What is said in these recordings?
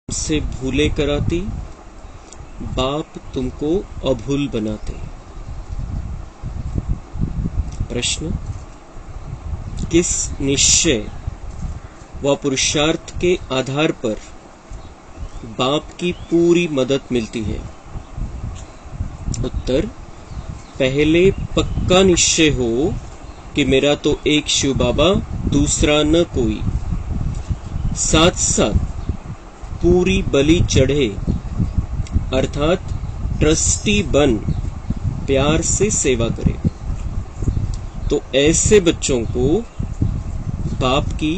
से भूले कराती, बाप तुमको अभूल बनाते। प्रश्न, किस निश्चय व पुरुषार्थ के आधार पर बाप की पूरी मदद मिलती है? उत्तर, पहले पक्का निश्चय हो कि मेरा तो एक शिव बाबा, दूसरा न कोई, साथ साथ पूरी बलि चढ़े अर्थात ट्रस्टी बन प्यार से सेवा करे, तो ऐसे बच्चों को बाप की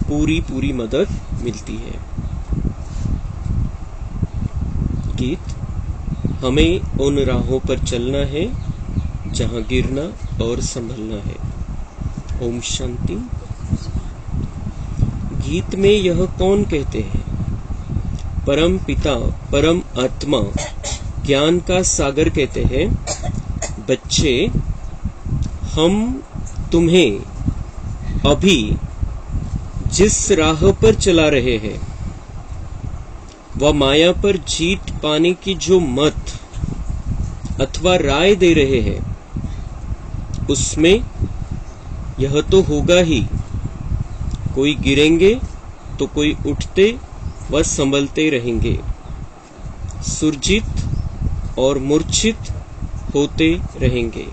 पूरी मदद मिलती है। गीत, हमें उन राहों पर चलना है जहां गिरना और संभलना है। ओम शांति। गीत में यह कौन कहते हैं? परम पिता, परम आत्मा, ज्ञान का सागर कहते हैं, बच्चे हम तुम्हें अभी जिस राह पर चला रहे हैं वह माया पर जीत पाने की जो मत अथवा राय दे रहे हैं, उसमें यह तो होगा ही, कोई गिरेंगे तो कोई उठते व संभलते रहेंगे, सुरजित और मूर्छित होते रहेंगे।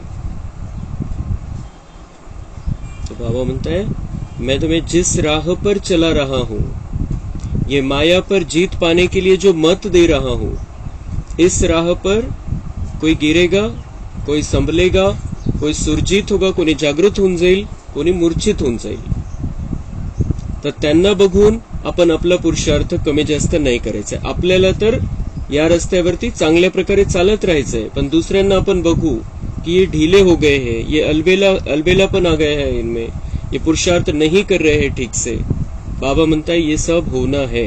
तो बाबा म्हणता है, मैं तुम्हें जिस राह पर चला रहा हूं, ये माया पर जीत पाने के लिए जो मत दे रहा हूं, इस राह पर कोई गिरेगा, कोई संभलेगा, कोई सुरजित होगा, कोणी जागृत होऊन जाईल, कोणी मूर्छित होऊन जाईल। तर त्यांना बघून आपण आपला पुरुषार्थ कमी जास्त नाही करायचा। आपल्याला तर या रस्त्यावरती चांगल्या प्रकारे चालत राहायचंय, पण दुसऱ्यांना आपण बघू कि ये ढीले हो गए हैं, ये अलबेलापन आ गया है इनमें, ये पुरुषार्थ नहीं कर रहे हैं ठीक से। बाबा म्हणता है ये सब होना है।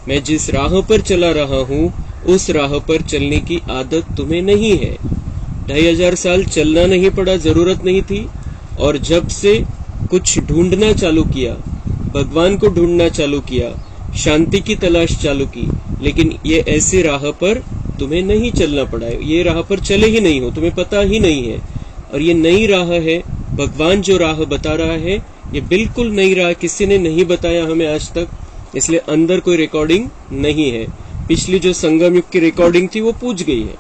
मैं जिस राह पर चला रहा हूं उस राह पर चलने की आदत तुम्हें नहीं है। 2500 साल चलना नहीं पड़ा, जरूरत नहीं थी, और जब से कुछ ढूंढना चालू किया, भगवान को ढूंढना चालू किया, शांति की तलाश चालू की, लेकिन ये ऐसी राह पर तुम्हें नहीं चलना पड़ा है। ये राह पर चले ही नहीं हो, तुम्हें पता ही नहीं है। और ये नई राह है, भगवान जो राह बता रहा है ये बिल्कुल नई राह, किसी ने नहीं बताया हमें आज तक, इसलिए अंदर कोई रिकॉर्डिंग नहीं है। पिछली जो संगम युग की रिकॉर्डिंग थी वो पूछ गई है,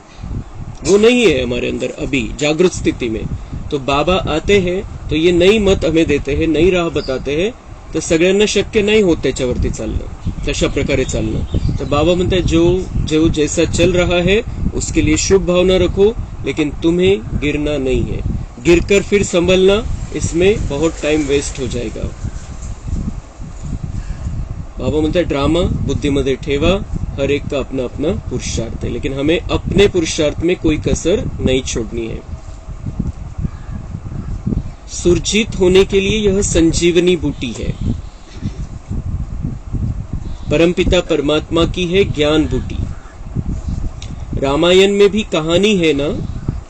वो नहीं है हमारे अंदर अभी जागृत स्थिति में। तो बाबा आते हैं तो ये नई मत हमें देते हैं, नई राह बताते हैं, तर सगळ्यांना शक्य नाही होत त्याच्यावरती चालणं, तशा प्रकारे चालणं। तो बाबा म्हणते हैं जो जैसा चल रहा है उसके लिए शुभ भावना रखो, लेकिन तुम्हें गिरना नहीं है। गिरकर फिर संभलना, इसमें बहुत टाइम वेस्ट हो जाएगा। बाबा म्हणते हैं ड्रामा बुद्धीमध्ये ठेवा, हर एक का अपना अपना पुरुषार्थ है, लेकिन हमें अपने पुरुषार्थ में कोई कसर नहीं छोड़नी है। सुरजित होने के लिए यह संजीवनी बूटी है, परमपिता परमात्मा की है ज्ञान बूटी। रामायण में भी कहानी है ना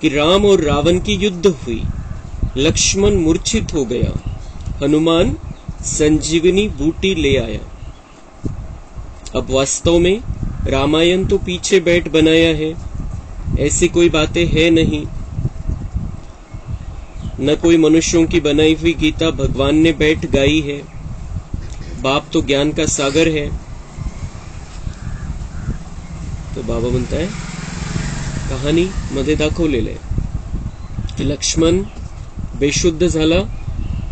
कि राम और रावण की युद्ध हुई, लक्ष्मण मूर्छित हो गया, हनुमान संजीवनी बूटी ले आया। अब वास्तव में रामायण तो पीछे बैठ बनाया है, ऐसी कोई बातें है नहीं, न कोई मनुष्यों की बनाई हुई गीता भगवान ने बैठ गाई है। बाप तो ज्ञान का सागर है। तो बाबा म्हणता है कहाणी मध्ये दाखवलेलं आहे की लक्ष्मण बेशुद्ध झाला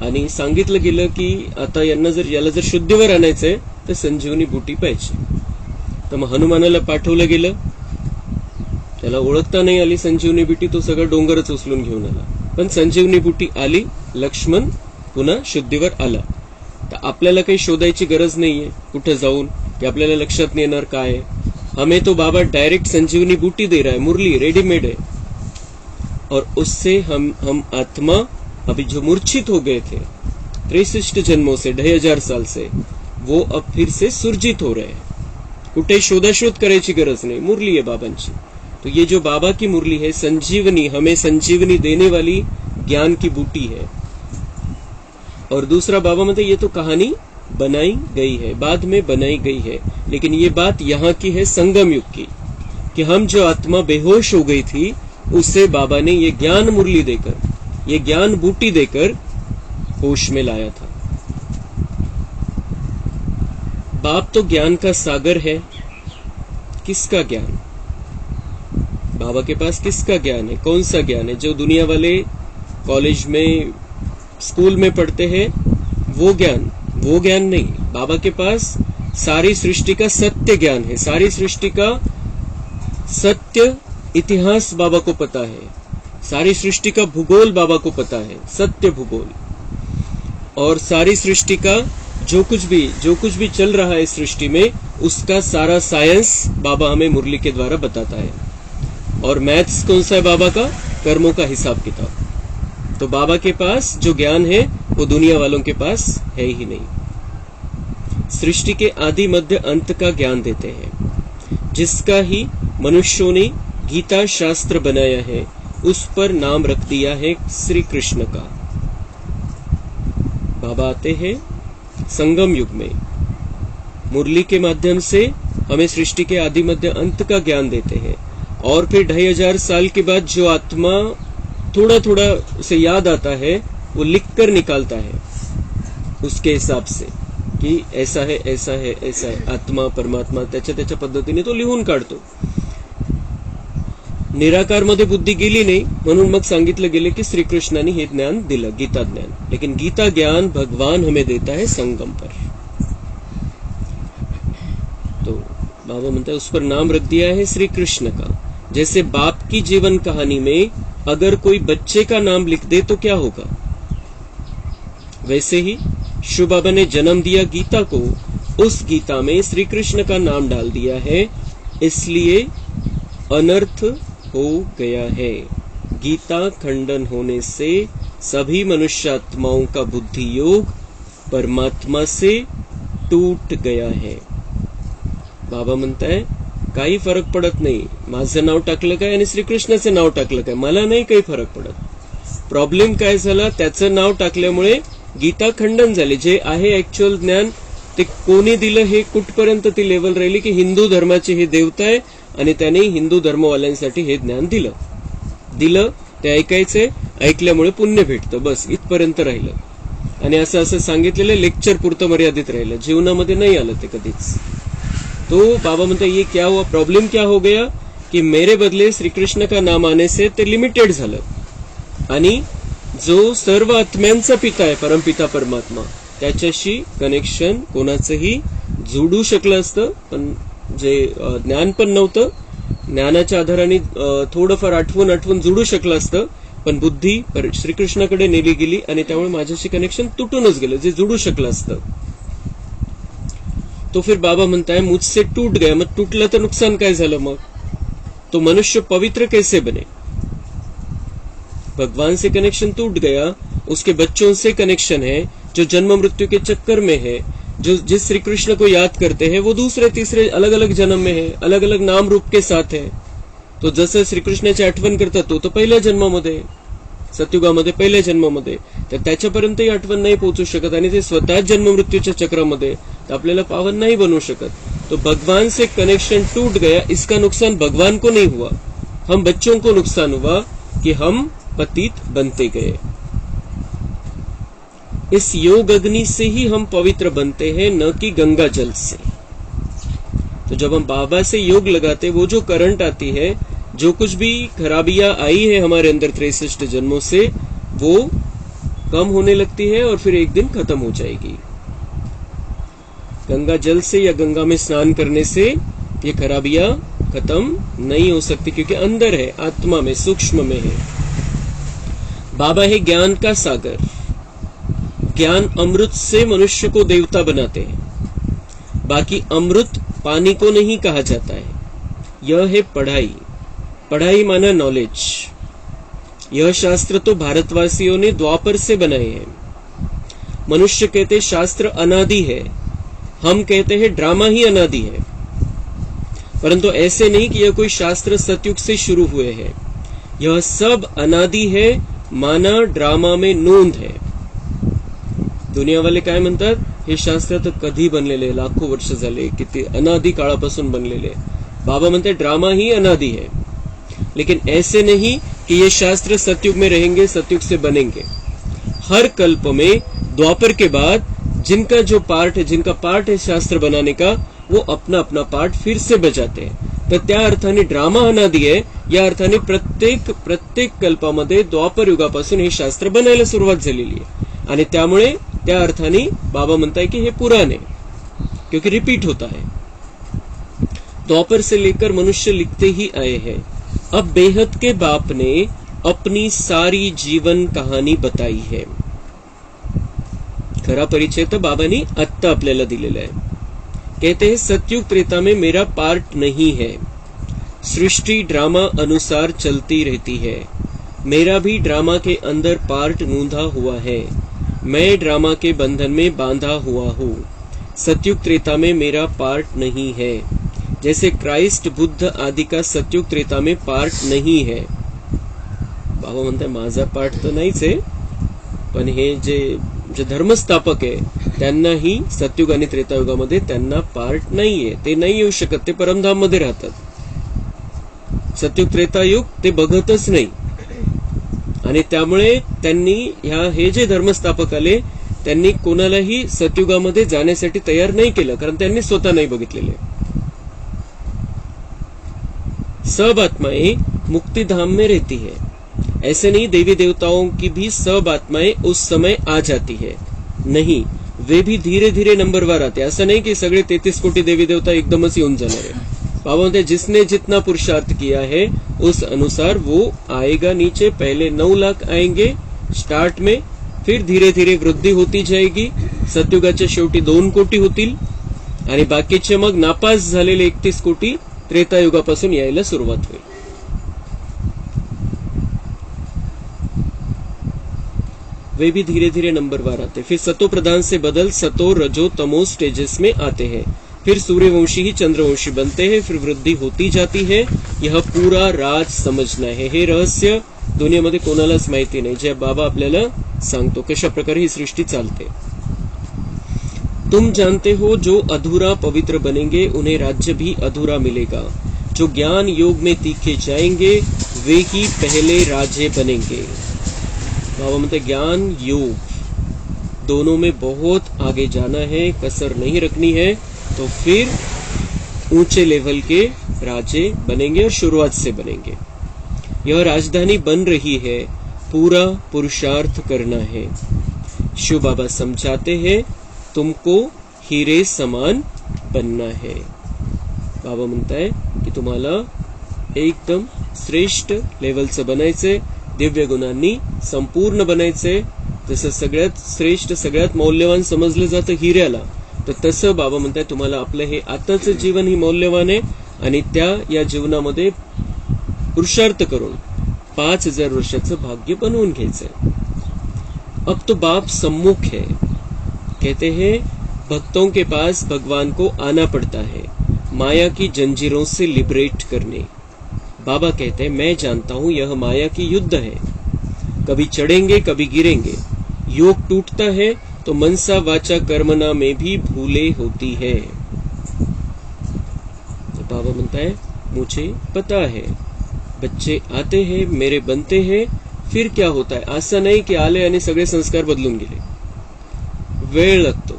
आणि सांगितलं गेलं की आता याला जर शुद्धीवर आणायचंय तर संजीवनी बूटी पाहिजे। तर मग हनुमानाला पाठवलं गेलं, त्याला ओळखता नाही आली संजीवनी बूटी, तो सगळं डोंगरच उचलून घेऊन आला, पण संजीवनी बूटी आली, लक्ष्मण पुन्हा शुद्धीवर आला। तर आपल्याला काही शोधायची गरज नाहीये कुठे जाऊन की आपल्याला लक्षात नाही येणार काय आहे। हमें तो बाबा डायरेक्ट संजीवनी बूटी दे रहा है, मुरली रेडीमेड है, और उससे हम आत्मा अभी जो मूर्छित हो गए थे 63 जन्मों से, 2500 साल से, वो अब फिर से सुरजित हो रहे हैं। कुठे शोधाशोध करायची गरज नहीं, मुरली है बाबांची। तो ये जो बाबा की मुरली है संजीवनी, हमें संजीवनी देने वाली ज्ञान की बूटी है। और दूसरा बाबा मतलब ये तो कहानी बनाई गई है, बाद में बनाई गई है। लेकिन ये बात यहाँ की है संगम युग की, कि हम जो आत्मा बेहोश हो गई थी उसे बाबा ने ये ज्ञान मुरली देकर, ये ज्ञान बूटी देकर होश में लाया था। बाप तो ज्ञान का सागर है। किसका ज्ञान? बाबा के पास किसका ज्ञान है? कौन सा ज्ञान है? जो दुनिया वाले कॉलेज में, स्कूल में पढ़ते हैं वो ज्ञान? वो ज्ञान नहीं। बाबा के पास सारी सृष्टि का सत्य ज्ञान है। सारी सृष्टि का सत्य इतिहास बाबा को पता है। सारी सृष्टि का भूगोल बाबा को पता है, सत्य भूगोल। और सारी सृष्टि का जो कुछ भी चल रहा है सृष्टि में, उसका सारा साइंस बाबा हमें मुरली के द्वारा बताता है। और मैथ्स कौन सा है बाबा का? कर्मों का हिसाब किताब। तो बाबा के पास जो ज्ञान है वो दुनिया वालों के पास है ही नहीं। सृष्टि के आदि मध्य अंत का ज्ञान देते हैं, जिसका ही मनुष्यों ने गीता शास्त्र बनाया है, उस पर नाम रख दिया है श्री कृष्ण का। बाबा आते हैं संगम युग में, मुरली के माध्यम से हमें सृष्टि के आदि मध्य अंत का ज्ञान देते हैं। और फिर 2500 साल के बाद जो आत्मा थोड़ा थोड़ा उसे याद आता है, वो लिख कर निकालता है उसके हिसाब से की ऐसा है, ऐसा है, ऐसा है, आत्मा परमात्मा त्याच्या पद्धतीने तो लिहून काढतो। निराकार मध्ये बुद्धी गेली नाही, म्हणून मग सांगितलं गेले की श्रीकृष्णाने हे ज्ञान दिलं, गीता ज्ञान। लेकिन गीता ज्ञान भगवान हमें देता है संगम पर। तो बाबा म्हणता है उस पर नाम रख दिया है श्री कृष्ण का। जैसे बाप की जीवन कहानी में अगर कोई बच्चे का नाम लिख दे तो क्या होगा, वैसे ही शिव बाबा ने जन्म दिया गीता को, उस गीता में श्री कृष्ण का नाम डाल दिया है, इसलिए अनर्थ हो गया है। गीता खंडन होने से सभी मनुष्यात्माओं का बुद्धि योग परमात्मा से टूट गया है। बाबा म्हणता है काही फरक पडत नाही, माझं नाव टाकलं काय आणि श्रीकृष्णाचं नाव टाकलं काय, मला नाही काही फरक पडत। प्रॉब्लेम काय झाला, त्याचं नाव टाकल्यामुळे गीता खंडन झाले। जे आहे ऍक्च्युअल ज्ञान ते कोणी दिलं, हे कुठपर्यंत ती लेवल राहिली की हिंदू धर्माचे हे देवता आहे आणि त्याने हिंदू धर्मवाल्यांसाठी हे ज्ञान दिलं ते ऐकायचंय, ऐकल्यामुळे पुण्य भेटतं, बस इथपर्यंत राहिलं। आणि असं असं सांगितलेलं लेक्चर पुरतं मर्यादित राहिलं, जीवनामध्ये नाही आलं ते कधीच। तो बाबा म्हणते ये क्या हुआ, प्रॉब्लम क्या हो गया कि मेरे बदले श्री कृष्ण का नाम आने से ते लिमिटेड झालं आणि जो सर्व आत्म्यांचा पिता आहे परमपिता परमात्मा, त्याच्याशी कनेक्शन कोणाचंही जोडू शकलं असतं, पण जे ज्ञान पण नव्हतं, ज्ञानाच्या आधाराने थोडंफार आठवून जोडू शकलं असतं, पण बुद्धी श्रीकृष्णाकडे नेली गेली आणि त्यामुळे माझ्याशी कनेक्शन तुटूनच गेलं, जे जोडू शकलं असतं। तो फिर बाबा म्हणता है मुझसे टूट गया, मग टूटलं तर नुकसान काय झालं, मग तो मनुष्य पवित्र कैसे बने? भगवान से कनेक्शन टूट गया, उसके बच्चों से कनेक्शन है जो जन्म मृत्यु के चक्कर में है, जो जिस श्री कृष्ण को याद करते हैं वो दूसरे तीसरे अलग अलग जन्म में है, अलग अलग नाम रूप के साथ है। तो जसं श्रीकृष्णाची आठवण करतात तो पहिल्या जन्मामध्ये, सतयुगामध्ये पहिल्या जन्मामध्ये, तर त्याच्यापर्यंतही आठवण नाही पोहोचू शकत आणि ते स्वतः जन्म मृत्यूच्या चक्रामध्ये, तर आपल्याला पावन नहीं बनू शकत। तो भगवान से कनेक्शन टूट गया, इसका नुकसान भगवान को नहीं हुआ, हम बच्चों को नुकसान हुआ कि हम पतित बनते गए। इस योग अग्नि से ही हम पवित्र बनते हैं, न कि गंगा जल से। तो जब हम बाबा से योग लगाते, वो जो करंट आती है, जो कुछ भी खराबियां आई है हमारे अंदर 63 जन्मों से, वो कम होने लगती है और फिर एक दिन खत्म हो जाएगी। गंगा जल से या गंगा में स्नान करने से ये खराबियां खत्म नहीं हो सकती, क्योंकि अंदर है, आत्मा में, सूक्ष्म में है। बाबा है ज्ञान का सागर। ज्ञान अमृत से मनुष्य को देवता बनाते हैं। बाकी अमृत पानी को नहीं कहा जाता है। यह है पढ़ाई। पढ़ाई माना नॉलेज। यह शास्त्र तो भारतवासियों ने द्वापर से बनाए हैं। मनुष्य कहते शास्त्र अनादि है, हम कहते हैं ड्रामा ही अनादि है, परंतु ऐसे नहीं कि यह कोई शास्त्र सतयुग से शुरू हुए हैं। यह सब अनादि है, माना ड्रामा में नोंद है। दुनिया वाले काय म्हणतात, हे शास्त्र तर कधी बनलेले, लाखो वर्ष झाले, किती अनादि काळापासून बनलेले. बाबा म्हणते ड्रामा ही अनादि है, लेकिन ऐसे नहीं कि ये शास्त्र सतयुग में रहेंगे, सतयुग से बनेंगे. हर कल्प में द्वापर के बाद जिनका जो पार्ट है, जिनका पार्ट है शास्त्र बनाने का, वो अपना अपना पार्ट फिर से बजाते हैं. तर त्या अर्थाने ड्रामा अनादि आहे. या अर्थाने प्रत्येक कल्पामध्ये द्वापर युगापासून हे शास्त्र बनायला सुरुवात झालेली आहे. आणि त्यामुळे त्या अर्थाने बाबा म्हणताय की हे पुराण आहे, क्योंकि रिपीट होता है. द्वापर से लेकर मनुष्य लिखते ही आए हैं. अब बेहद के बाप ने अपनी सारी जीवन कहानी बताई है. खरा परिचय तर बाबांनी आत्ता आपल्याला दिलेला आहे. कहते हैं सतयुग त्रेता में मेरा पार्ट नहीं है. सृष्टि ड्रामा अनुसार चलती रहती है. मेरा भी ड्रामा के अंदर पार्ट नूंधा हुआ है. मैं ड्रामा के बंधन में बांधा हुआ हूँ. सतयुग त्रेता में मेरा पार्ट नहीं है. जैसे क्राइस्ट बुद्ध आदि का सतयुग त्रेता में पार्ट नहीं है. बाबा म्हणतात माझा पार्ट तर नाहीच आहे, पण हे जे धर्मस्थापक आहे त्यांनाही सतयुग आणि त्रेतायुगामध्ये त्यांना पार्ट नाहीये. ते नाही येऊ शकत, ते परमधाम मध्ये राहतात. सतयुग त्रेतायुग ते बघतच नाही. आणि त्यामुळे त्यांनी हे जे धर्मस्थापक आले त्यांनी कोणालाही सतयुगामध्ये जाण्यासाठी तयार नाही केलं, कारण त्यांनी स्वतः नाही बघितलेले. सब आत्माएं मुक्तिधाम में रहती है. ऐसे नहीं देवी देवताओं की भी सब आत्माएं उस समय आ जाती है. नहीं, वे भी धीरे धीरे नंबरवार आते. असं नाही की सगळे 33 कोटी देवी देवता एकदमच येऊन जाणार है. बाबा म्हणते जिसने जितना पुरुषार्थ किया है उस अनुसार वो आएगा नीचे. पहले 9 लाख आएंगे स्टार्ट में, फिर धीरे धीरे वृद्धी होती जाएगी. सतयुगाच्या शेवटी 2 कोटी होतील आणि बाकीचे मग नापास झालेले 31 कोटी त्रेतायुगापासून यायला सुरुवात होईल. वे भी धीरे धीरे नंबरवार आते. फिर सतो प्रधान से बदल सतो रजो तमो स्टेजेस में आते हैं. फिर सूर्यवंशी ही चंद्रवंशी बनते हैं. फिर वृद्धि होती जाती है. यह पूरा राज समजना है. हे रहस्य दुनियामध्ये कोणालाच माहिती नाही, जे बाबा आपल्याला सांगतो कशा प्रकारे ही सृष्टी चालते. तुम जानते हो जो अधूरा पवित्र बनेंगे उन्हें राज्य भी अधूरा मिलेगा. जो ज्ञान योग में तीखे जाएंगे वे ही पहले राजे बनेंगे. बाबा म्हणते ज्ञान योग दोनों में बहुत आगे जाना है, कसर नहीं रखनी है, तो फिर ऊंचे लेवल के राजे बनेंगे और शुरुआत से बनेंगे. यह राजधानी बन रही है, पूरा पुरुषार्थ करना है. शिव बाबा समझाते हैं तुमको हीरे समान बनना है. बाबा म्हणताय की तुम्हाला एकदम श्रेष्ठ लेवलचं बनायचंय, दिव्य गुणांनी संपूर्ण बनायचंय. जसं सगळ्यात श्रेष्ठ सगळ्यात मौल्यवान समजलं जातं हिऱ्याला, तर तसं बाबा म्हणताय तुम्हाला आपलं हे आताचं जीवन ही मौल्यवान आहे आणि या जीवनामध्ये पुरुषार्थ करून 5000 वर्षाचं भाग्य बनवून घ्यायचंय. अब तो बाप सम्मुख है. कहते हैं भक्तों के पास भगवान को आना पड़ता है माया की जंजीरों से लिबरेट करने. बाबा कहते हैं मैं जानता हूं यह माया की युद्ध है. कभी चढ़ेंगे कभी गिरेंगे. योग टूटता है तो मनसा वाचा कर्मना में भी भूले होती है. बाबा म्हणता है मुझे पता है. बच्चे आते हैं मेरे बनते हैं, फिर क्या होता है. असं नाही की आले आणि सगळे संस्कार बदलून गेले. वेळ लागतो,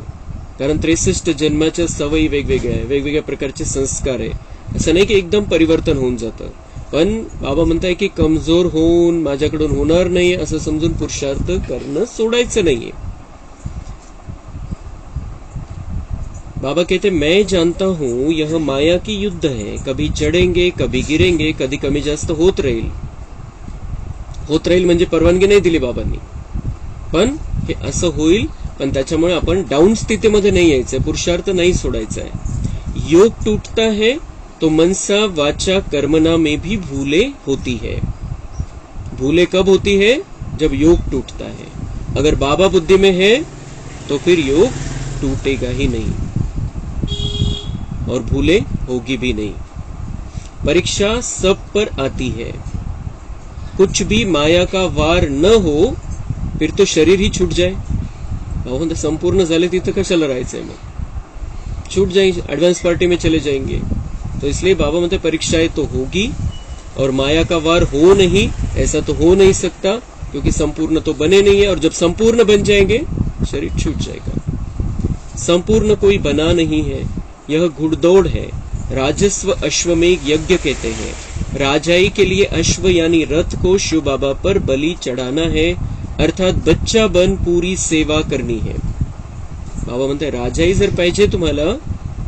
कारण 63 जन्माच्या सवयी वेगवेगळ्या आहे, वेगवेगळ्या प्रकारचे संस्कार आहे. असं नाही की एकदम परिवर्तन होऊन जातं. पण बाबा म्हणताय की कमजोर होऊन माझ्याकडून होणार नाही असं समजून पुरुषार्थ करणं सोडायचं नाहीये. बाबा कहते मैं जानता हूं यह माया की युद्ध है. कभी चढेंगे कभी गिरेंगे. कधी कमी जास्त होत राहील म्हणजे परवानगी नाही दिली बाबांनी, पण हे असं होईल. पण त्याच्यामुळे आपण डाऊन स्थितीमध्ये नाही यायचंय, पुरुषार्थ नाही सोडायचा है. योग टूटता है तो मनसा वाचा कर्मना में भी भूले होती है. भूले कब होती है? जब योग टूटता है. अगर बाबा बुद्धि में है तो फिर योग टूटेगा ही नहीं और भूले होगी भी नहीं. परीक्षा सब पर आती है. कुछ भी माया का वार न हो फिर तो शरीर ही छूट जाए. बाबा म्हणते संपूर्ण झाले तिथं कशाला राहायचंय, मग छूट जाएंगे, एडवांस पार्टी में चले जाएंगे। तो इसलिए बाबा म्हणते परीक्षाएं तो होगी और माया का वार हो नहीं, ऐसा तो हो नहीं सकता क्योंकि संपूर्ण तो बने नहीं है, और जब संपूर्ण बन जाएंगे शरीर छूट जाएगा। संपूर्ण कोई बना नहीं है, यह घुड़दौड़ है। राजस्व अश्वमेघ यज्ञ कहते हैं। राजाई के लिए अश्व यानी रथ को शिव बाबा पर बलि चढ़ाना है, अर्थात बच्चा बन पूरी सेवा करनी है। बाबा म्हणते राजाई जर पाहिजे तुम्हाला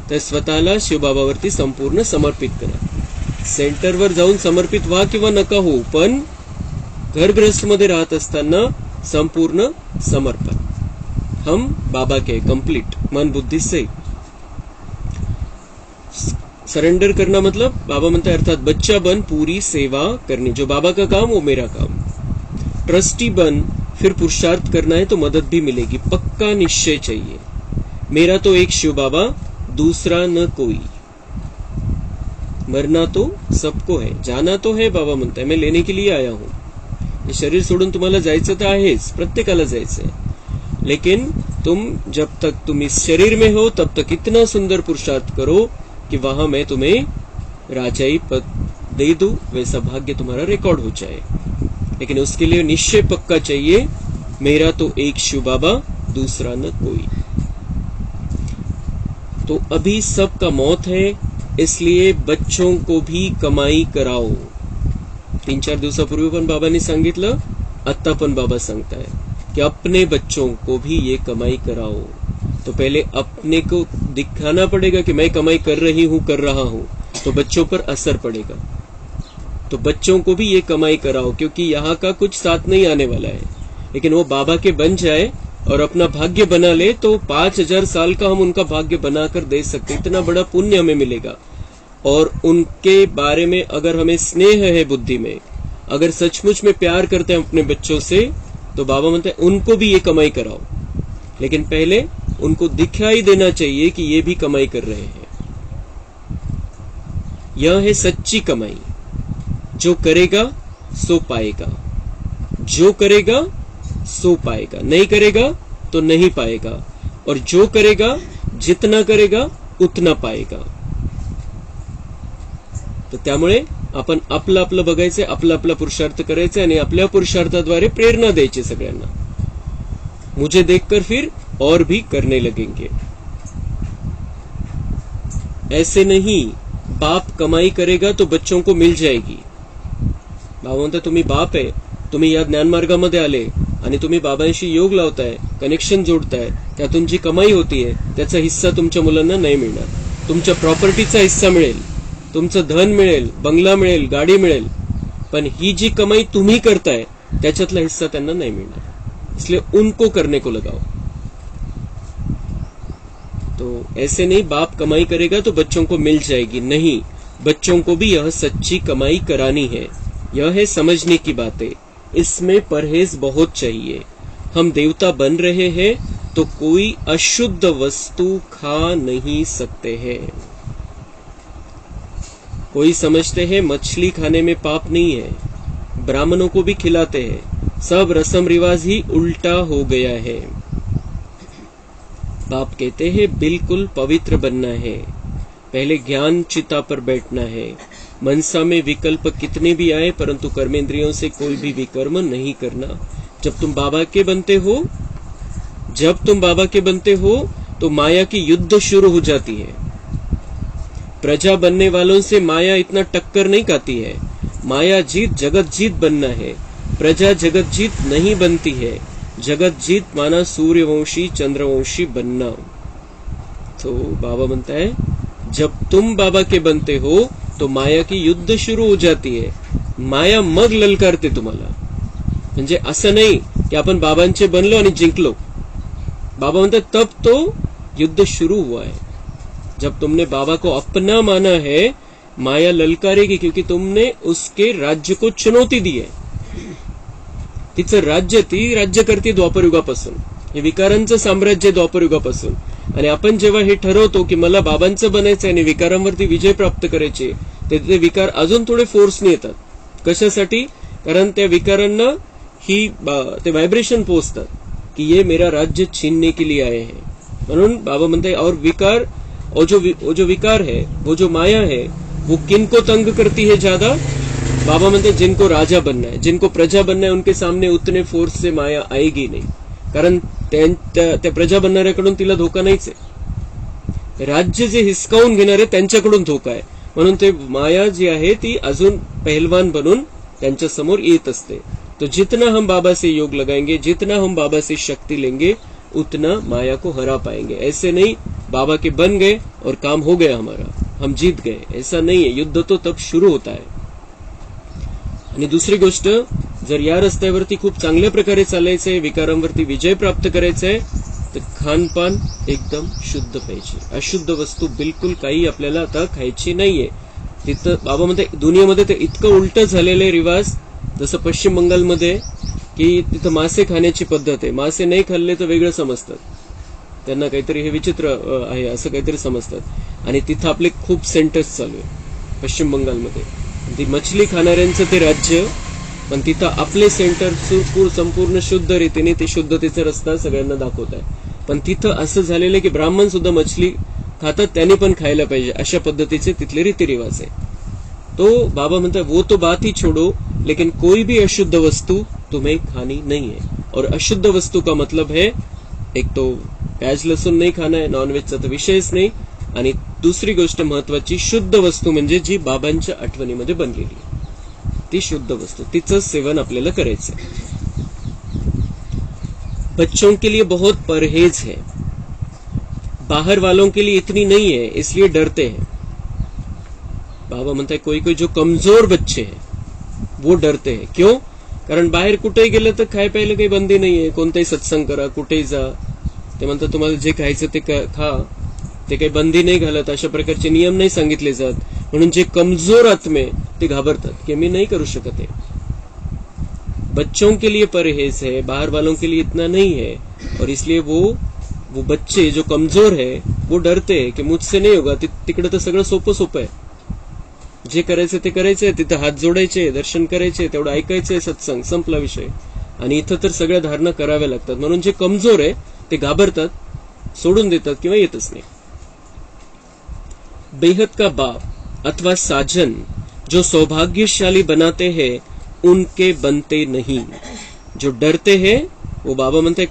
तर स्वतःला शिवबाबावरती संपूर्ण समर्पित करा। सेंटरवर जाऊन समर्पित व्हा किंवा नका हो, पण घरग्रस्त मध्ये राहत असताना संपूर्ण समर्पण। हम बाबा के कंप्लीट मन बुद्धि से सरेंडर करना, मतलब बाबा म्हणते अर्थात बच्चा बन पूरी सेवा करनी। जो बाबा का काम वो मेरा काम। ट्रस्टी बन फिर पुरुषार्थ करना है तो मदद भी मिलेगी, पक्का निश्चय चाहिए। मेरा तो एक शिव बाबा, दूसरा न कोई। मरना तो सबको है, जाना तो है। बाबा म्हणताय मैं लेने के लिए आया हूं। हे शरीर सोडून तुम्हाला जायचं तर आहेच, प्रत्येकाला जायचंय, लेकिन तुम जब तक तुम इस शरीर में हो तब तक इतना सुंदर पुरुषार्थ करो कि वहां मैं तुम्हें राजाई पद दे दूं, वैसा भाग्य तुम्हारा रिकॉर्ड हो जाए। लेकिन उसके लिए निश्चय पक्का चाहिए, मेरा तो एक शिव बाबा, दूसरा न कोई। तो अभी सबका मौत है, इसलिए बच्चों को भी कमाई कराओ। 3-4 दिवसापूर्वी पण बाबांनी सांगितलं, आता पण बाबा सांगताय कि अपने बच्चों को भी ये कमाई कराओ। तो पहले अपने को दिखाना पड़ेगा कि मैं कमाई कर रही हूं, कर रहा हूं, तो बच्चों पर असर पड़ेगा। तो बच्चों को भी ये कमाई कराओ, क्योंकि यहाँ का कुछ साथ नहीं आने वाला है। लेकिन वो बाबा के बन जाए और अपना भाग्य बना ले तो 5000 साल का हम उनका भाग्य बनाकर दे सकते, इतना बड़ा पुण्य हमें मिलेगा। और उनके बारे में अगर हमें स्नेह है बुद्धि में, अगर सचमुच में प्यार करते हैं अपने बच्चों से, तो बाबा म्हणते हैं उनको भी ये कमाई कराओ। लेकिन पहले उनको दिखाई देना चाहिए कि ये भी कमाई कर रहे हैं। यह है सच्ची कमाई। जो करेगा सो पाएगा, जो करेगा सो पाएगा, नहीं करेगा तो नहीं पाएगा, और जो करेगा जितना करेगा उतना पाएगा। तर त्यामुळे आपण आपलं आपलं बघायचं, आपला आपला पुरुषार्थ करायचा आणि आपल्या पुरुषार्थाद्वारे प्रेरणा द्यायची सगळ्यांना। मुझे देखकर फिर और भी करने लगेंगे। ऐसे नहीं बाप कमाई करेगा तो बच्चों को मिल जाएगी। बाबा म्हणतात तुम्ही बाप आहे, तुम्ही या ज्ञानमार्गामध्ये आले आणि तुम्ही बाबांशी योग लावताय, कनेक्शन जोडताय, त्यातून जी कमाई होतीये त्याचा हिस्सा तुमच्या मुलांना नाही मिळणार। तुमच्या प्रॉपर्टीचा हिस्सा मिळेल, तुमचं धन मिळेल, बंगला मिळेल, गाडी मिळेल, पण ही जी कमाई तुम्ही करताय त्याच्यातला हिस्सा त्यांना नाही मिळणार। इसलिए उनको करने को लगाओ। तो ऐसे नहीं बाप कमाई करेगा तो बच्चों को मिल जाएगी, नहीं, बच्चों को भी यह सच्ची कमाई करानी है। यह है समझने की बातें, इसमें परहेज बहुत चाहिए। हम देवता बन रहे हैं तो कोई अशुद्ध वस्तु खा नहीं सकते हैं। कोई समझते हैं मछली खाने में पाप नहीं है, ब्राह्मणों को भी खिलाते हैं, सब रस्म रिवाज ही उल्टा हो गया है। बाप कहते हैं बिल्कुल पवित्र बनना है, पहले ज्ञान चिता पर बैठना है। मनसा में विकल्प कितने भी आए परंतु कर्मेंद्रियों से कोई भी विकर्म नहीं करना। जब तुम बाबा के बनते हो, जब तुम बाबा के बनते हो तो माया की युद्ध शुरू हो जाती है। प्रजा बनने वालों से माया इतना टक्कर नहीं खाती है। माया जीत जगत जीत बनना है, प्रजा जगत जीत नहीं बनती है। जगत जीत माना सूर्यवंशी चंद्रवंशी बनना। तो बाबा बनता है जब तुम बाबा के बनते हो तो माया की युद्ध शुरू हो जाती है। माया मग ललकारते तुम्हाला। म्हणजे असं नाही की आपण बाबांचे बनलो आणि जिंकलो। बाबा म्हणतात तब तो युद्ध शुरू हुआ है। जब तुमने बाबा को अपना माना है, माया ललकारेगी क्योंकि तुमने उसके राज्य को चुनौती दी है। तिचं राज्य ती राज्य करते द्वापरयुगापासून, हे विकारांचं साम्राज्य द्वापरयुगापासून। आणि आपण जेव्हा हे ठरवतो की मला बाबांचं बनायचं आणि विकारांवरती विजय प्राप्त करायचे, ते विकार अजून थोडे फोर्सने येतात। कशासाठी? कारण त्या विकारांना ही ते व्हायब्रेशन पोहोचतात की ये मेरा राज्य छीनने के लिए आए हैं. म्हणून बाबा म्हणते और विकार, और जो विकार है, वो जो माया है, वो किनको तंग करती है ज्यादा? बाबा म्हणते जिनको राजा बनना है, जिनको प्रजा बनना है, उनके सामने उतने फोर्स से माया आएगी नाही. कारण त्या प्रजा बनणाऱ्याकडून तिला धोका नाहीच आहे. राज्य जे हिसकावून घेणारे त्यांच्याकडून धोका आहे. म्हणून ते माया जी आहे ती अजून पहलवान बनून त्यांच्या समोर येत असते. तो जितना हम बाबा से योग लगाएंगे, जितना हम बाबा से शक्ति लेंगे, उतना माया को हरा पाएंगे. ऐसे नहीं बाबा के बन गए और काम हो गया हमारा, हम जीत गए, ऐसा नहीं है. युद्ध तो तब शुरू होता है. आणि दुसरी गोष्ट, जर या रस्त्यावरती खूप चांगल्या प्रकारे चालायचंय, विकारांवरती विजय प्राप्त करायचंय, तर खानपान एकदम शुद्ध पाहिजे. अशुद्ध वस्तू बिलकुल काही आपल्याला आता खायची नाहीये. तिथं बाबा म्हणते दुनियेमध्ये ते इतकं उलट झालेलं रिवाज, जसं पश्चिम बंगालमध्ये की तिथं मासे खाण्याची पद्धत आहे. मासे नाही खाल्ले तर वेगळं समजतात, त्यांना काहीतरी हे विचित्र आहे असं काहीतरी समजतात. आणि तिथं आपले खूप सेंटर्स चालू आहे पश्चिम बंगालमध्ये. ती मछली खाणाऱ्यांचं ते राज्य, पण तिथं आपले सेंटर संपूर्ण शुद्ध रीतीने ते शुद्धतेचा रस्ता सगळ्यांना दाखवत आहे. पण तिथं असं झालेलं आहे की ब्राह्मण सुद्धा मछली खातात, त्यांनी पण खायला पाहिजे, अशा पद्धतीचे तिथले रीतिरिवाज आहे. तो बाबा म्हणतात वो तो बात ही छोड़ो, लेकिन कोई भी अशुद्ध वस्तु तुम्हें खानी नहीं है. और अशुद्ध वस्तु का मतलब है, एक तो प्याज लसूण नाही खाना है, नॉनव्हेजचा तर विषयच नाही. आणि दुसरी गोष्ट महत्वाची, शुद्ध वस्तू म्हणजे जी बाबांच्या आठवणीमध्ये बनलेली, ती शुद्ध वस्तू, तिचं सेवन आपल्याला करायचं. बच्चों के लिए बहुत परहेज है, बाहर वालों के लिए इतनी नहीं है, इसलिए डरते हैं. बाबा म्हणताय कोई कोई जो कमजोर बच्चे हैं वो डरते हैं. क्यों? कारण बाहेर कुठेही गेलं तर खाय प्यायला काही बंदी नाहीये. कोणताही सत्संग करा, कुठेही जा, ते म्हणतात तुम्हाला जे खायचं ते खा, ते काही बंदी नाही घालत, अशा प्रकारचे नियम नाही सांगितले जात. म्हणून जे कमजोर आत्मे ते घाबरतात की मी नहीं करू शकत है. बच्चों के लिए परहेज है, बाहर वालों के लिए इतना नहीं है. और इसलिए वो बच्चे जो कमजोर है वो डरते हैं कि मुझसे नहीं होगा. तिकडे तर सगळं सोपं सोपं आहे, जे करायचं ते करायचंय, तिथे हात जोडायचे, दर्शन करायचे, तेवढं ऐकायचंय, सत्संग संपला विषय. आणि इथं तर सगळ्या धारणा कराव्या लागतात. म्हणून जे कमजोर आहे ते घाबरतात, सोडून देतात किंवा येतच नाही. बेहद का बाप अथवा साजन जो सौभाग्यशाली बनाते हैं उनके बनते नहीं. जो डरते हैं वो बाबा म्हणते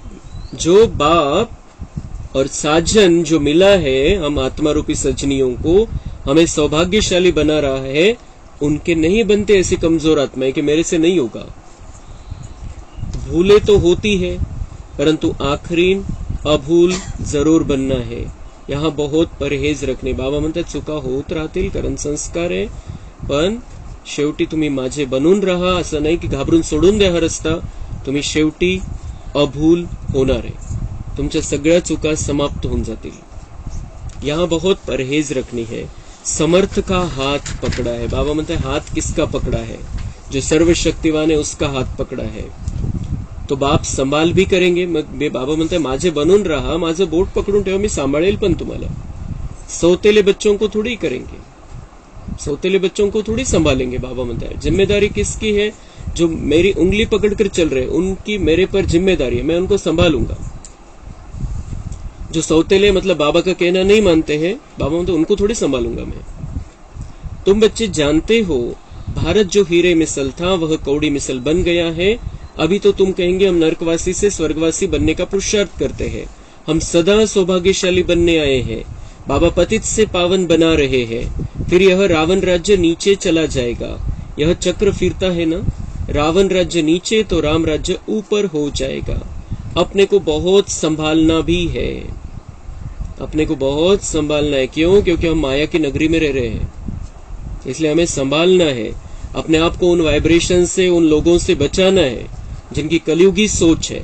जो बाप और साजन जो मिला है हम आत्मा रूपी सजनियों को, हमें सौभाग्यशाली बना रहा है, उनके नहीं बनते ऐसी कमजोर आत्माएं कि मेरे से नहीं होगा. भूले तो होती है, परंतु आखरीन अभूल जरूर बनना है. यहाँ बहुत परहेज रखणे. बाबा म्हणतात चुका होत राहतील, कारण संस्कार आहे, पण शेवटी तुम्ही माझे बनून राहा. असं नाही की घाबरून सोडून द्या हा रस्ता. तुम्ही शेवटी अभूल होणार आहे, तुमच्या सगळ्या चुका समाप्त होऊन जातील. यहाँ बहुत परहेज रखनी है. समर्थ का हाथ पकड़ा है. बाबा म्हणते हाथ किसका पकड़ा है? जो सर्वशक्तिवान है उसका हात पकड़ा है. तो बाप संभाल भी करेंगे. मग बाबा म्हणते माझे बनून राहा, माझं बोट पकडून ठेवा, मी सांभाळेल पण तुम्हाला. सौतेले बच्चों को थोड़ी करेंगे, सौतेले बच्चों को थोड़ी संभालेंगे. बाबा म्हणते हैं जिम्मेदारी किसकी है? जो मेरी उंगली पकड़कर चल रहे उनकी मेरे पर जिम्मेदारी है, मैं उनको संभालूंगा. जो सौतेले मतलब बाबा का कहना नहीं मानते हैं, बाबा म्हणते उनको थोड़ी संभालूंगा मैं. तुम बच्चे जानते हो भारत जो हीरे मिसल था वह कौड़ी मिसल बन गया है. अभी तो तुम कहेंगे हम नरकवासी से स्वर्गवासी बनने का पुरुषार्थ करते हैं, हम सदा सौभाग्यशाली बनने आए हैं. बाबा पतित से पावन बना रहे हैं. फिर यह रावण राज्य नीचे चला जाएगा. यह चक्र फिरता है ना, रावण राज्य नीचे तो राम राज्य ऊपर हो जाएगा. अपने को बहुत संभालना भी है, अपने को बहुत संभालना है. क्यों? क्योंकि हम माया की नगरी में रह रहे हैं, इसलिए हमें संभालना है. अपने आप को उन वाइब्रेशन से, उन लोगों से बचाना है जिनकी कलयुगी सोच है,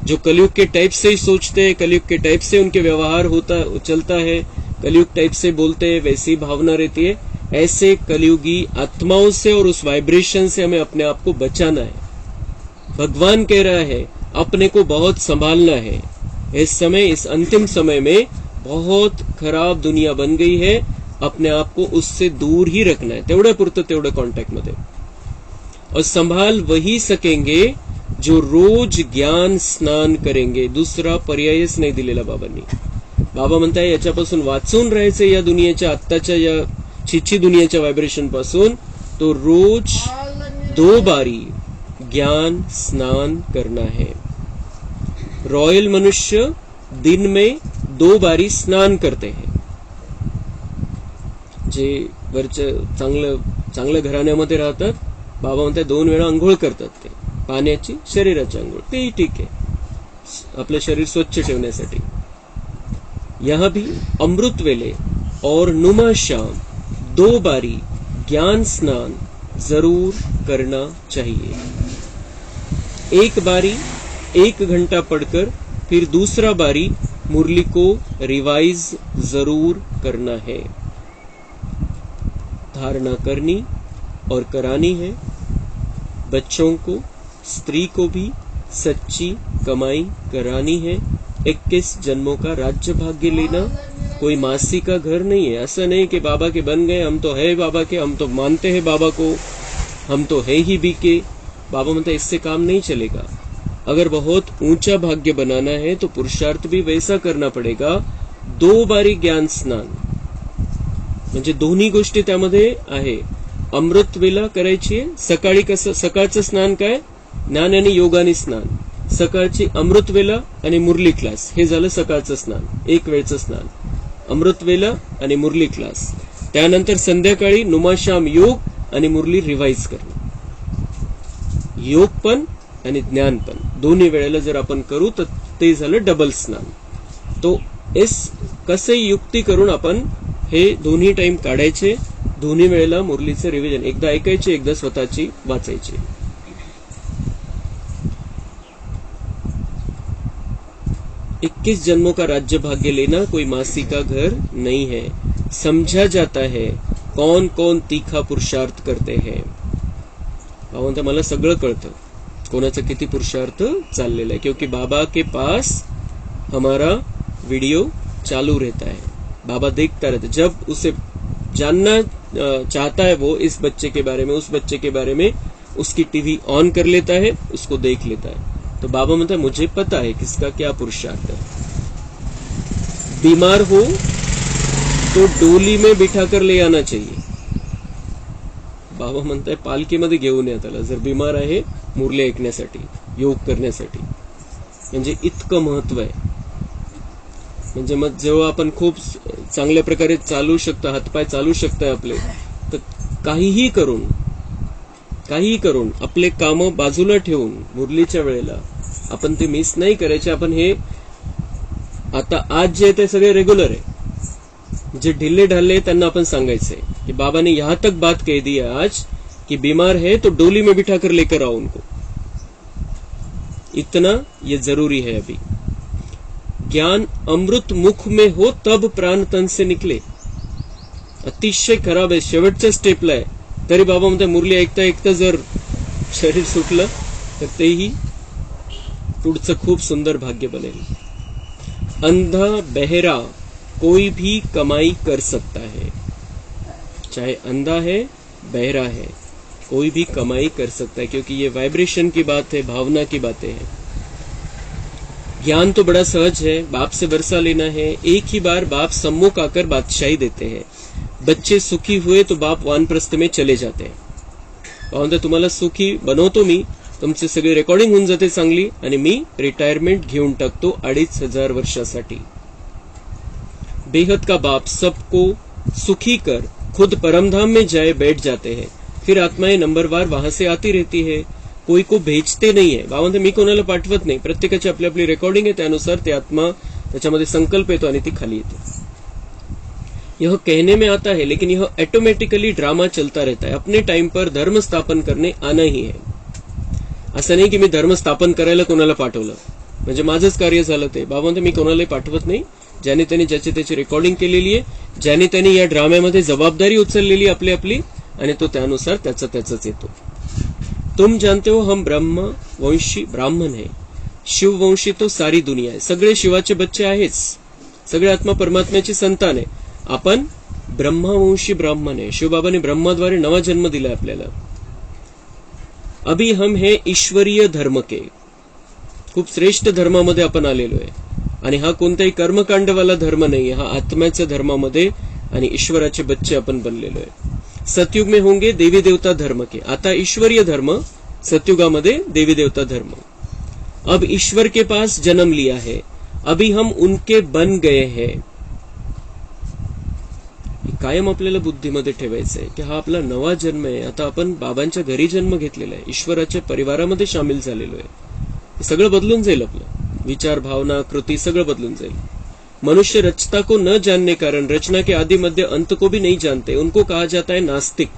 जो कलयुग के टाइप से ही सोचते हैं, कलयुग के टाइप से उनके व्यवहार चलता है, कलयुग टाइप से बोलते हैं, वैसी भावना रहती है. ऐसे कलयुगी आत्माओं से और उस वाइब्रेशन से हमें अपने आप को बचाना है. भगवान कह रहा है अपने को बहुत संभालना है. इस समय, इस अंतिम समय में बहुत खराब दुनिया बन गई है, अपने आप को उससे दूर ही रखना है. तेवढ्या पुरतं तेवढं कॉन्टॅक्ट मध्ये. और संभाल वही सकेंगे जो रोज ज्ञान स्नान करेंगे. दुसरा पर्यायच नाही दिलेला बाबांनी. बाबा म्हणताय याच्यापासून वाचून राहायचं, या दुनियेच्या आत्ताच्या या छिछी दुनियेच्या व्हायब्रेशन पासून. तो रोज 2 बारी ज्ञान स्नान करना है. रॉयल मनुष्य दिन में 2 बारी स्नान करते हैं. जे वरच्या चांगल्या घराण्यामध्ये राहतात, बाबा म्हणतात 2 वेळा अंघोळ करतात. ते पाण्याची, शरीराची अंघोळ, तेही ठीक आहे आपलं शरीर स्वच्छ ठेवण्यासाठी. यहां भी अमृत वेले और नुमा शाम 2 बारी ज्ञान स्नान जरूर करना चाहिए. 1 बारी 1 घंटा पढ़कर फिर दूसरा बारी मुरली को रिवाइज जरूर करना है. धारणा करनी और करानी है. बच्चों को, स्त्री को भी सच्ची कमाई करानी है. 21 जन्मों का राज्य भाग्य लेना कोई मासी का घर नहीं है. ऐसा नहीं कि बाबा के बन गए, हम तो है बाबा के, हम तो मानते हैं बाबा को, हम तो है ही बी के. बाबा म्हणता इससे काम नहीं चलेगा. अगर बहुत ऊंचा भाग्य बनाना है तो पुरुषार्थ भी वैसा करना पड़ेगा. 2 बारी ज्ञान स्नान म्हणजे दोन्ही गोष्टी त्यामध्ये आहे. अमृत वेला करायची आहे. सकाळी कसं, सकाळचं स्नान काय, ज्ञान आणि योगानी स्नान. सकाळची अमृत वेला आणि मुरली क्लास, हे झालं सकाळचं स्नान, 1 वेळचं स्नान. अमृत वेला आणि मुरली क्लास. त्यानंतर संध्याकाळी नुमाशाम योग आणि मुरली रिवाइज करणं. योग पण आणि ज्ञान पण दोन्ही वेळेला जर आपण करू तर ते झालं डबल स्नान. तो कसे युक्ती करून आपण हे दोन्ही टाइम काढायचे. दोन्ही वेळेला मुरलीचे रिव्हिजन एकदा ऐकायचे, एकदा स्वतःची वाचायची. इक्कीस जन्मों का राज्य भाग्य लेना कोई मासी का घर नहीं है. समझा जाता है कौन कौन तीखा पुरुषार्थ करते हैं. म्हणता मला सगळं कळतं कोणाचा किती पुरुषार्थ चाललेला है, क्योंकि बाबा के पास हमारा वीडियो चालू रहता है. बाबा देखता रहता है. जब उसे जानना चाहता है वो इस बच्चे के बारे में, उस बच्चे के बारे में, उसकी टीवी ऑन कर लेता है, उसको देख लेता है. तो बाबा म्हणता मुझे पता है किसका क्या पुरुषार्थ है. बीमार हो तो डोली में बिठाकर ले आना चाहिए. बाबा म्हणताय पालखीमध्ये घेऊन या त्याला, जर बीमार आहे मुरली ऐकण्यासाठी, योग करण्यासाठी. म्हणजे इतकं महत्व आहे. म्हणजे मग जेव्हा आपण खूप चांगल्या प्रकारे चालू शकतो, हातपाय चालू शकताय आपले, तर काहीही करून आपले काम बाजूला ठेवून मुरलीच्या वेळेला आपण ते मिस नाही करायचे. आपण हे आता आज जे ते सगळे रेग्युलर आहे. जे ढिल्ले ढाले त्यांना आपण सांगायचंय कि बाबा ने यहां तक बात कह दी है आज कि बीमार है तो डोली में बिठाकर लेकर आओ उनको. इतना ये जरूरी है. अभी ज्ञान अमृत मुख में हो तब प्राण तन से निकले. अतिशय खराब आहे, शेवटच्या स्टेपला आहे, तरी बाबा म्हणतात मुरली ऐकता ऐकता जर शरीर सुटलं तर तेही पुढचं खूप सुंदर भाग्य बनेल. अंधा बहरा कोई भी कमाई कर सकता है. चाहे अंधा है, बहरा है, कोई भी कमाई कर सकता है, क्योंकि ये वाइब्रेशन की बात है, भावना की बातें हैं. ज्ञान तो बड़ा सहज है. बाप से वर्षा लेना है. एक ही बार बाप सम्मुख आकर बादशाही देते हैं. बच्चे सुखी हुए तो बाप वानप्रस्थ में चले जाते हैं. म्हणता तुम्हाला सुखी बनवतो मी, तुमचे सगळे रेकॉर्डिंग होऊन जाते चांगली, आणि मी रिटायरमेंट घेऊन टाकतो 2500 वर्षासाठी. बेहद का बाप सबको सुखी कर खुद परमधाम में जाए बैठ जाते हैं. फिर आत्माएं नंबरवार वहां से आती रहती है. कोई को भेजते नहीं है. बाबा मी कोणाला पाठवत नाही. प्रत्येकाची आपली आपली रेकॉर्डिंग आहे, त्यानुसार ते आत्मा त्याच्यामध्ये संकल्प येतो आणि ती खाली येते. यह कहने में आता है लेकिन यह ऑटोमेटिकली ड्रामा चलता रहता है. अपने टाइम पर धर्म स्थापन करने आना ही है. असं नाही की मी धर्म स्थापन करायला कोणाला पाठवलं म्हणजे माझंच कार्य झालं ते. बाबा मी कोणालाही पाठवत नाही. ज्याने त्यांनी ज्याची त्याची रेकॉर्डिंग केलेली आहे, ज्याने त्यांनी या ड्राम्यामध्ये जबाबदारी उचललेली आपली आपली, आणि तो त्यानुसार त्याच येतो. तुम जानते हो हम ब्रह्म वंशी ब्राह्मण है. शिववंशी तो सारी दुनिया आहे. सगळे शिवाचे बच्चे आहेच. सगळे आत्मा परमात्म्याची संतान आहे. आपण ब्रह्मवंशी ब्राह्मण आहे. शिवबाबाने ब्रह्माद्वारे नवा जन्म दिलाय आपल्याला. अभी हम हे ईश्वरीय धर्म के, खूप श्रेष्ठ धर्मामध्ये आपण आलेलो आहे. आणि हा कोणताही कर्मकांडवाला धर्म नाही, हा आत्म्याच्या धर्मामध्ये आणि ईश्वराचे बच्चे आपण बनलेलो आहे. सतयुग में होंगे देवी देवता धर्म के, आता ईश्वरीय धर्म, सतयुगामध्ये देवी देवता धर्म. अब ईश्वर के पास जन्म लिया है, अभी हम उनके बन गए हैं. कायम आपल्याला बुद्धीमध्ये ठेवायचं आहे की हा आपला नवा जन्म आहे. आता आपण बाबांच्या घरी जन्म घेतलेला आहे, ईश्वराच्या परिवारामध्ये सामील झालेलो आहे. सगळं बदलून जाईल, आपलं विचार, भावना, कृती सगळं बदलून जाईल. मनुष्य रचता को न जानने कारण रचना के आदि मध्य अंत को भी नहीं जानते, उनको कहा जाता है नास्तिक,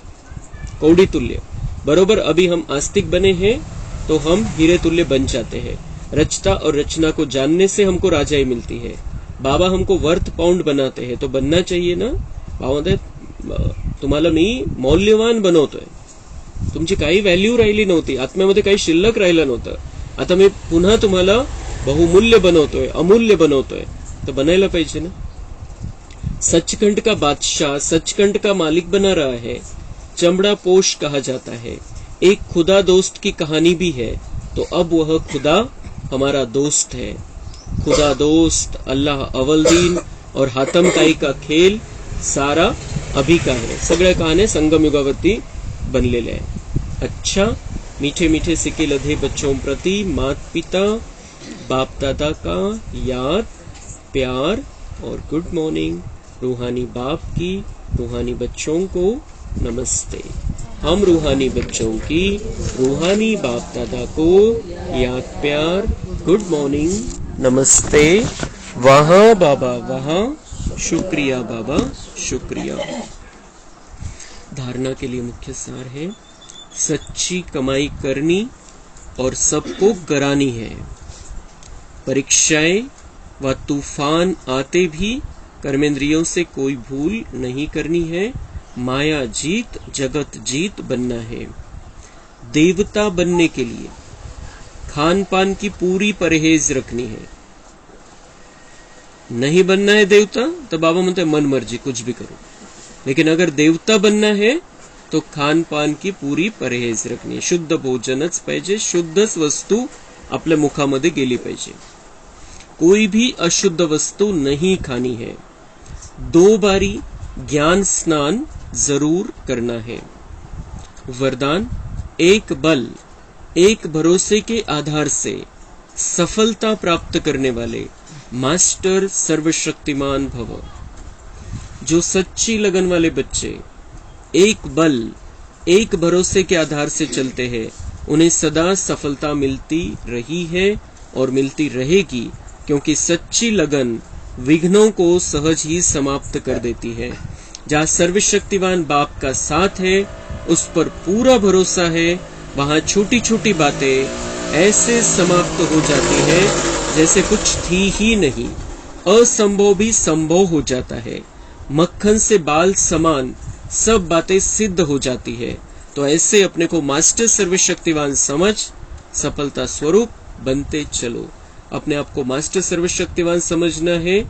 कौड़ी तुल्य. बरोबर अभी हम आस्तिक बने हैं तो हम हीरे तुल्य बन जाते हैं. रचता और रचना को जानने से हमको राजाई मिलती है. बाबा हमको वर्थ पाउंड बनाते हैं, तो बनना चाहिए ना. बाबा तुम्हाला मी मौल्यवान बनवतोय. तुमची काही व्हॅल्यू राहिली नव्हती, आत्म्यामध्ये काही शिल्लक राहिलं नव्हतं. आता मी पुन्हा तुम्हाला बहुमूल्य बनवतोय, अमूल्य बनवतोय, तो बनायला पाहिजे ना. सचखंड का बादशाह सचखंड का मालिक बना रहा है, चमड़ा पोश कहा जाता है. एक खुदा दोस्त की कहानी भी है, तो अब वह खुदा हमारा दोस्त है. खुदा दोस्त, अल्लाह अवलदीन और हातम ताई का खेल सारा अभी का है. सगळ्या कहाण्या संगम युगावरती बनलेल्या आहे. अच्छा, मीठे मीठे सिक्के लधे बच्चों प्रति माता पिता बाप दादा का याद, प्यार और गुड मॉर्निंग. रूहानी बाप की रूहानी बच्चों को नमस्ते. हम रूहानी बच्चों की रूहानी बाप दादा को याद, प्यार, गुड मॉर्निंग, नमस्ते. वहाँ बाबा वहाँ, शुक्रिया बाबा शुक्रिया. धारणा के लिए मुख्य सार है, सच्ची कमाई करनी और सबको करानी है. परीक्षाएं व तूफान आते भी कर्मेंद्रियों से कोई भूल नहीं करनी है. माया जीत जगत जीत बनना है. देवता बनने के लिए खान पान की पूरी परहेज रखनी है. नहीं बनना है देवता तो बाबा म्हणते हैं मन मर्जी कुछ भी करो. लेकिन अगर देवता बनना है तो खान पान की पूरी परहेज रखनी है. शुद्ध भोजनच पाहिजे, शुद्धच वस्तू आपल्या मुखामध्ये गेली पाहिजे. कोई भी अशुद्ध वस्तु नहीं खानी है. 2 बारी ज्ञान स्नान जरूर करना है. वरदान, एक बल एक भरोसे के आधार से सफलता प्राप्त करने वाले मास्टर सर्वशक्तिमान भव. जो सच्ची लगन वाले बच्चे एक बल एक भरोसे के आधार से चलते हैं, उन्हें सदा सफलता मिलती रही है और मिलती रहेगी, क्योंकि सच्ची लगन विघ्नों को सहज ही समाप्त कर देती है. जहाँ सर्वशक्तिवान बाप का साथ है, उस पर पूरा भरोसा है, वहाँ छोटी छोटी बातें ऐसे समाप्त हो जाती है जैसे कुछ थी ही नहीं. असंभव भी संभव हो जाता है. मक्खन से बाल समान सब बातें सिद्ध हो जाती है. तो ऐसे अपने को मास्टर सर्वशक्तिवान समझ सफलता स्वरूप बनते चलो. अपने आप को मास्टर सर्वशक्तिवान समझना है,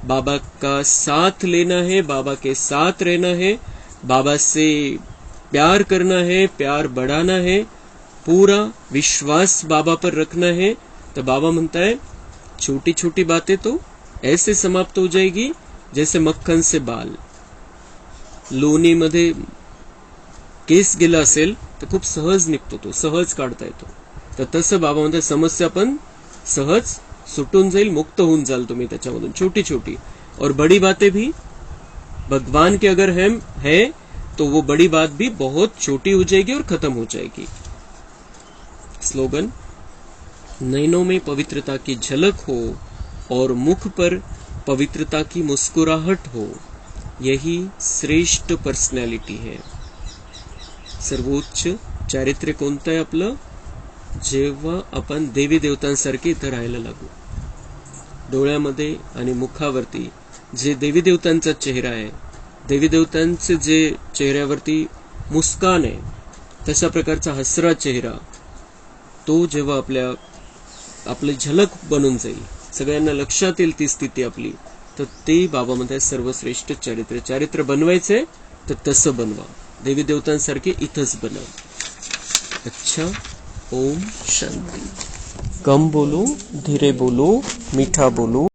बाबा का साथ लेना है, बाबा के साथ रहना है, बाबा से प्यार करना है, प्यार बढ़ाना है, पूरा विश्वास बाबा पर रखना है. तो बाबा म्हणता है छोटी छोटी बातें तो ऐसे समाप्त हो जाएगी जैसे मक्खन से बाल. लोणीमध्ये केस गेला असेल तर खूप सहज निघतो, तो सहज काढता येतो. तर तसं बाबा म्हणतात समस्या पण सहज सुटून जाईल, मुक्त होऊन जाल तुम्ही त्याच्यामधून. छोटी छोटी और बड़ी बातें भी भगवान के अगर है तो वो बड़ी बात भी बहुत छोटी हो जाएगी और खत्म हो जाएगी. स्लोगन, नैनों में पवित्रता की झलक हो और मुख पर पवित्रता की मुस्कुराहट हो, यही श्रेष्ठ पर्सनॅलिटी है. सर्वोच्च चारित्र्य कोणतं आहे आपलं? जेव्हा आपण देवी देवतांसारखे इथं राहायला लागू. डोळ्यामध्ये आणि मुखावरती जे देवी देवतांचा चेहरा आहे, देवी देवतांचे जे चेहऱ्यावरती मुस्कान आहे, तशा प्रकारचा हसरा चेहरा, तो जेव्हा आपली झलक बनून जाईल, सगळ्यांना लक्षात येईल ती स्थिती आपली, तर ते बाबा म्हणतात सर्वश्रेष्ठ चारित्र्य. चारित्र्य बनवायचे तर तसं बनवा, देवी देवतांसारखे इथंच बनवा. अच्छा, ओम शांति। कम बोलो, धीरे बोलो, मीठा बोलो।